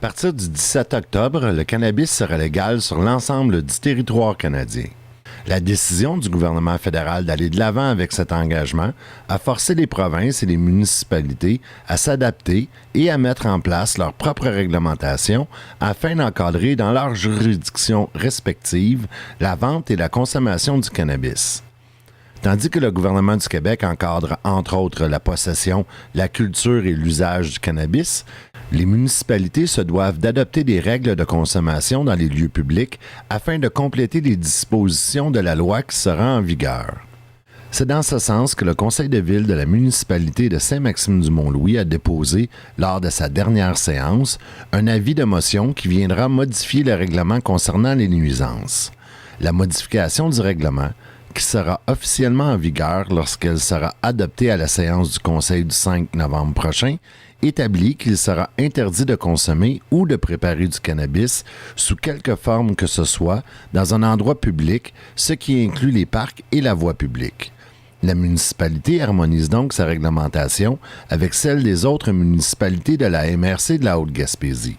partir du 17 octobre, le cannabis sera légal sur l'ensemble du territoire canadien. La décision du gouvernement fédéral d'aller de l'avant avec cet engagement a forcé les provinces et les municipalités à s'adapter et à mettre en place leur propre réglementation afin d'encadrer dans leurs juridictions respectives la vente et la consommation du cannabis. Tandis que le gouvernement du Québec encadre entre autres la possession, la culture et l'usage du cannabis, les municipalités se doivent d'adopter des règles de consommation dans les lieux publics afin de compléter les dispositions de la loi qui sera en vigueur. C'est dans ce sens que le conseil de ville de la municipalité de Saint-Maxime-du-Mont-Louis a déposé, lors de sa dernière séance, un avis de motion qui viendra modifier le règlement concernant les nuisances. La modification du règlement, qui sera officiellement en vigueur lorsqu'elle sera adoptée à la séance du Conseil du 5 novembre prochain, établit qu'il sera interdit de consommer ou de préparer du cannabis sous quelque forme que ce soit dans un endroit public, ce qui inclut les parcs et la voie publique. La municipalité harmonise donc sa réglementation avec celle des autres municipalités de la MRC de la Haute-Gaspésie.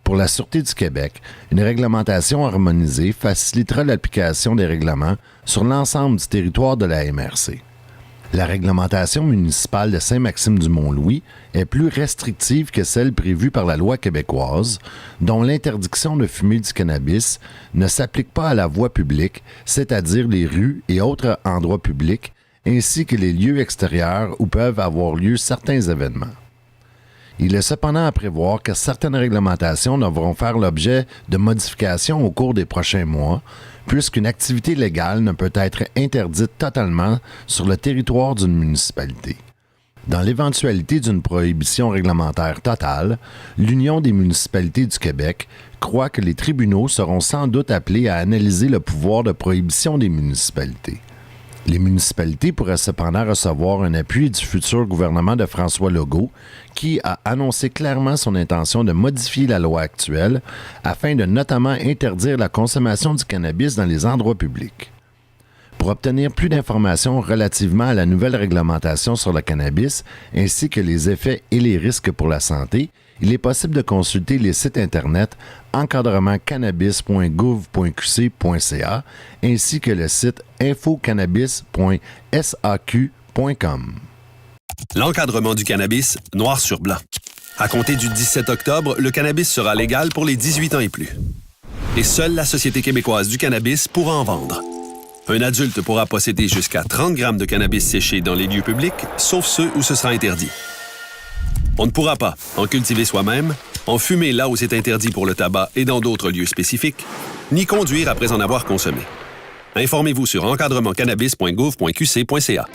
Pour la Sûreté du Québec, une réglementation harmonisée facilitera l'application des règlements sur l'ensemble du territoire de la MRC. La réglementation municipale de Saint-Maxime-du-Mont-Louis est plus restrictive que celle prévue par la loi québécoise, dont l'interdiction de fumer du cannabis ne s'applique pas à la voie publique, c'est-à-dire les rues et autres endroits publics, ainsi que les lieux extérieurs où peuvent avoir lieu certains événements. Il est cependant à prévoir que certaines réglementations devront faire l'objet de modifications au cours des prochains mois, puisqu'une activité légale ne peut être interdite totalement sur le territoire d'une municipalité. Dans l'éventualité d'une prohibition réglementaire totale, l'Union des municipalités du Québec croit que les tribunaux seront sans doute appelés à analyser le pouvoir de prohibition des municipalités. Les municipalités pourraient cependant recevoir un appui du futur gouvernement de François Legault, qui a annoncé clairement son intention de modifier la loi actuelle afin de notamment interdire la consommation du cannabis dans les endroits publics. Pour obtenir plus d'informations relativement à la nouvelle réglementation sur le cannabis, ainsi que les effets et les risques pour la santé, il est possible de consulter les sites Internet encadrementcannabis.gouv.qc.ca ainsi que le site infocannabis.saq.com. L'encadrement du cannabis, noir sur blanc. À compter du 17 octobre, le cannabis sera légal pour les 18 ans et plus. Et seule la Société québécoise du cannabis pourra en vendre. Un adulte pourra posséder jusqu'à 30 grammes de cannabis séché dans les lieux publics, sauf ceux où ce sera interdit. On ne pourra pas en cultiver soi-même, en fumer là où c'est interdit pour le tabac et dans d'autres lieux spécifiques, ni conduire après en avoir consommé. Informez-vous sur encadrementcannabis.gouv.qc.ca.